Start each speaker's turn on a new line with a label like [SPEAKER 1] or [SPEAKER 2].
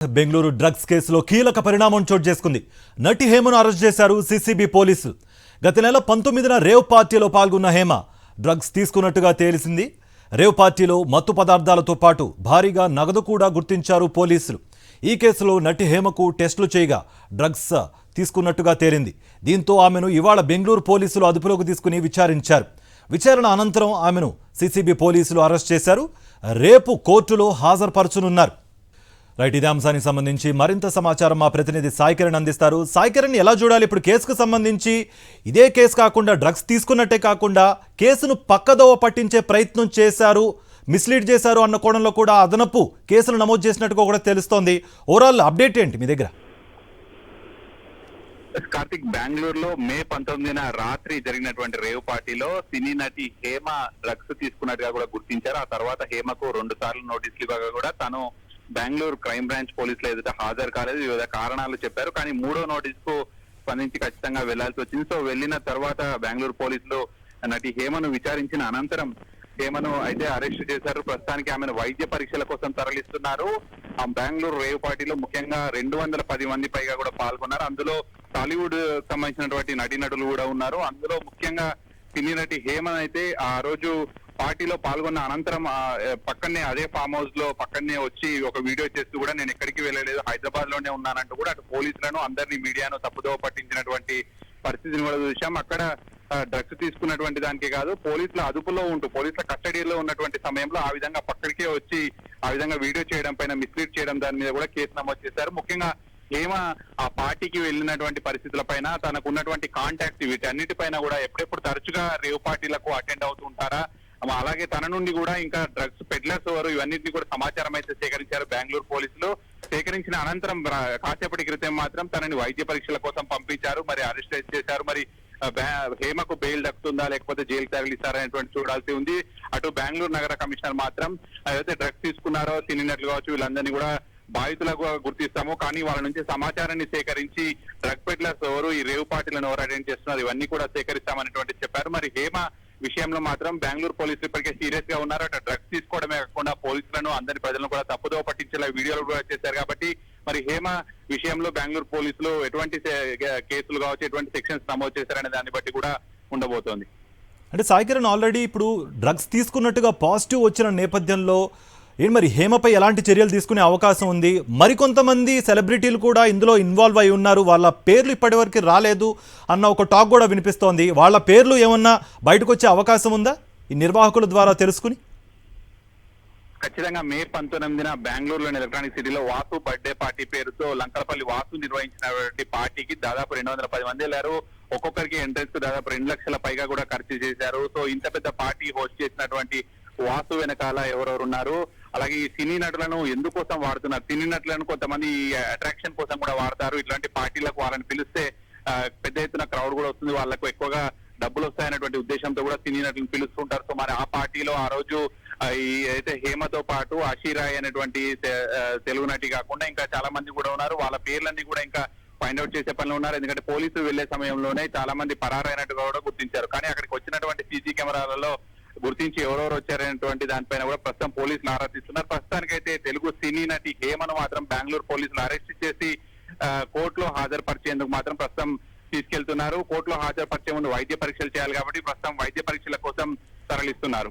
[SPEAKER 1] Bengaluru drugs కేసులో కీలక పరిణామం చోటు చేసుకుంది. నటి హేమను అరెస్ట్ చేశారు సిసిబి పోలీసులు. గత నెల 19న రేవ్ పార్టీలో పాల్గొన్న హేమ డ్రగ్స్ తీసుకున్నట్టుగా తేలిసింది. రేవ్ పార్టీలో మత్తు పదార్థాలతో పాటు భారీగా నగదు కూడా గుర్తించారు పోలీసులు. ఈ కేసులో నటి హేమకు టెస్టులు చేయగా డ్రగ్స్ తీసుకున్నట్టుగా తేలింది. దీంతో ఆమెను ఇవాళ బెంగళూరు పోలీసులు అదుపులోకి తీసుకుని విచారించారు. విచారణ అనంతరం ఆమెను సిసిబి పోలీసులు అరెస్ట్ చేశారు. రేపు కోర్టులో హాజరుపరచనున్నారు. రైట్, ఇదే అంశానికి సంబంధించి మరింత సమాచారం మా ప్రతినిధి సాయి కిరణ్ అందిస్తారు. సాయి కిరణ్, ఎలా చూడాలి ఇప్పుడు కేసుకు సంబంధించి? ఇదే కేసు కాకుండా డ్రగ్స్ తీసుకున్నట్టే కాకుండా కేసును పక్కదోవ పట్టించే ప్రయత్నం చేశారు, మిస్లీడ్ చేశారు అన్న కోణంలో కూడా అదనపు కేసులు నమోదు చేసినట్టుగా కూడా తెలుస్తోంది. ఓవరాల్ అప్డేట్ ఏంటి మీ దగ్గర?
[SPEAKER 2] కార్తిక్, బెంగళూరులో మే 19న రాత్రి జరిగినటువంటి రేవ్ పార్టీలో సినీ నటి హేమ డ్రగ్స్ తీసుకున్నట్టుగా కూడా గుర్తించారు. ఆ తర్వాత హేమకు 2 సార్లు నోటీసులు ఇవ్వగా కూడా తను బెంగళూరు క్రైమ్ బ్రాంచ్ పోలీసులు ఎదుట హాజరు కాలేదు. వివిధ కారణాలు చెప్పారు. కానీ 3వ నోటీసుకు స్పందించి ఖచ్చితంగా వెళ్లాల్సి వచ్చింది. సో వెళ్లిన తర్వాత బెంగళూరు పోలీసులు నటి హేమను విచారించిన అనంతరం హేమను అయితే అరెస్ట్ చేశారు. ప్రస్తుతానికి ఆమెను వైద్య పరీక్షల కోసం తరలిస్తున్నారు. ఆ బెంగళూరు రేవ్ పార్టీలో ముఖ్యంగా 210 మంది పైగా కూడా పాల్గొన్నారు. అందులో టాలీవుడ్ సంబంధించినటువంటి నటీనటులు కూడా ఉన్నారు. అందులో ముఖ్యంగా సినీ నటి హేమన్ అయితే ఆ రోజు పార్టీలో పాల్గొన్న అనంతరం పక్కనే అదే ఫామ్ హౌస్ లో పక్కనే వచ్చి ఒక వీడియో చేస్తూ కూడా నేను ఎక్కడికి వెళ్ళలేదు, హైదరాబాద్ లోనే ఉన్నానంటూ కూడా అటు పోలీసులను అందరినీ మీడియాను తప్పుదోవ పట్టించినటువంటి పరిస్థితిని కూడా చూసాం. అక్కడ డ్రగ్స్ తీసుకున్నటువంటి దానికే కాదు, పోలీసుల అదుపులో ఉంటూ పోలీసుల కస్టడీలో ఉన్నటువంటి సమయంలో ఆ విధంగా పక్కడికే వచ్చి ఆ విధంగా వీడియో చేయడం పైన మిస్లీడ్ చేయడం దాని మీద కూడా కేసు నమోదు చేశారు. ముఖ్యంగా హేమ ఆ పార్టీకి వెళ్ళినటువంటి పరిస్థితుల పైన తనకు ఉన్నటువంటి కాంటాక్ట్ వీటన్నిటిపైన కూడా ఎప్పుడెప్పుడు తరచుగా రేవ్ పార్టీలకు అటెండ్ అవుతుంటారా, అలాగే తన నుండి కూడా ఇంకా డ్రగ్స్ పెడ్లర్స్ ఎవరు, ఇవన్నింటినీ కూడా సమాచారం అయితే సేకరించారు బెంగళూరు పోలీసులు. సేకరించిన అనంతరం కాసేపటి క్రితం మాత్రం తనని వైద్య పరీక్షల కోసం పంపించారు. మరి అరెస్ట్ చేశారు. మరి హేమకు బెయిల్ దక్కుతుందా లేకపోతే జైలు తరలిస్తారనేటువంటి చూడాల్సి ఉంది. అటు బెంగళూరు నగర కమిషనర్ మాత్రం ఏదైతే డ్రగ్స్ తీసుకున్నారో తినినట్లు కావచ్చు వీళ్ళందరినీ కూడా బాధితులకు గుర్తిస్తాము, కానీ వాళ్ళ నుంచి సమాచారాన్ని సేకరించి డ్రగ్ పెడ్లర్స్ ఎవరు, ఈ రేవ్ పార్టీలను ఎవరు అటెండ్ చేస్తున్నారు, ఇవన్నీ కూడా సేకరిస్తామనేటువంటి చెప్పారు. మరి హేమ విషయంలో మాత్రం బెంగళూరు పోలీసులు ఇప్పటికే సీరియస్ గా ఉన్నారు. అటు డ్రగ్స్ తీసుకోవడమే కాకుండా పోలీసులను అందరి ప్రజలను కూడా తప్పుదోవ పట్టించేలా వీడియోలు కూడా చేశారు. కాబట్టి మరి హేమ విషయంలో బెంగళూరు పోలీసులు ఎటువంటి కేసులు కావచ్చు, ఎటువంటి సెక్షన్స్ నమోదు చేశారనే దాన్ని బట్టి కూడా ఉండబోతోంది.
[SPEAKER 1] అంటే సాయి కిరణ్, ఆల్రెడీ ఇప్పుడు డ్రగ్స్ తీసుకున్నట్టుగా పాజిటివ్ వచ్చిన నేపథ్యంలో మరి హేమపై ఎలాంటి చర్యలు తీసుకునే అవకాశం ఉంది? మరికొంతమంది సెలబ్రిటీలు కూడా ఇందులో ఇన్వాల్వ్ అయి ఉన్నారు, వాళ్ళ పేర్లు ఇప్పటివరకు రాలేదు అన్న ఒక టాక్ కూడా వినిపిస్తోంది. వాళ్ళ పేర్లు ఏమన్నా బయటకు వచ్చే అవకాశం ఉందా ఈ నిర్వాహకుల ద్వారా తెలుసుకుని?
[SPEAKER 2] ఖచ్చితంగా మే 19న బెంగళూరులోని ఎలక్ట్రానిక్ సిటీలో వాసు బర్త్డే పార్టీ పేరుతో లంకలపల్లి వాసు నిర్వహించినటువంటి పార్టీకి దాదాపు 210 మంది వెళ్లారు. ఒక్కొక్కరికి ఎంట్రెన్స్ కు దాదాపు 2 లక్షల పైగా కూడా ఖర్చు చేశారు. సో ఇంత పెద్ద పార్టీ హోస్ట్ చేసినటువంటి వాసు వెనకాల ఎవరెవరు ఉన్నారు, అలాగే ఈ సినీ నటులను ఎందుకోసం వాడుతున్నారు, సినీ నటులను కొంతమంది అట్రాక్షన్ కోసం కూడా వాడతారు. ఇట్లాంటి పార్టీలకు వాళ్ళని పిలిస్తే పెద్ద ఎత్తున క్రౌడ్ కూడా వస్తుంది, వాళ్ళకు ఎక్కువగా డబ్బులు వస్తాయనేటువంటి ఉద్దేశంతో కూడా సినీ నటులను పిలుస్తుంటారు. సో మరి ఆ పార్టీలో ఆ రోజు ఈ అయితే హేమతో పాటు అషీరాయ్ అనేటువంటి తెలుగు నటి కాకుండా ఇంకా చాలా మంది కూడా ఉన్నారు. వాళ్ళ పేర్లన్నీ కూడా ఇంకా ఫైండ్ అవుట్ చేసే పనిలో ఉన్నారు. ఎందుకంటే పోలీసులు వెళ్లే సమయంలోనే చాలా మంది పరారైనట్టుగా కూడా గుర్తించారు. కానీ అక్కడికి వచ్చినటువంటి సీసీ కెమెరాలలో గుర్తించి ఎవరెవరు వచ్చారనేటువంటి దానిపైన కూడా ప్రస్తుతం పోలీసులు ఆరా తీస్తున్నారు. ప్రస్తుతానికైతే తెలుగు సినీ నటి హేమను మాత్రం బెంగళూరు పోలీసులు అరెస్ట్ చేసి కోర్టులో హాజరుపరిచేందుకు మాత్రం ప్రస్తుతం తీసుకెళ్తున్నారు. కోర్టులో హాజరుపరిచే ముందు వైద్య పరీక్షలు చేయాలి కాబట్టి ప్రస్తుతం వైద్య పరీక్షల కోసం తరలిస్తున్నారు.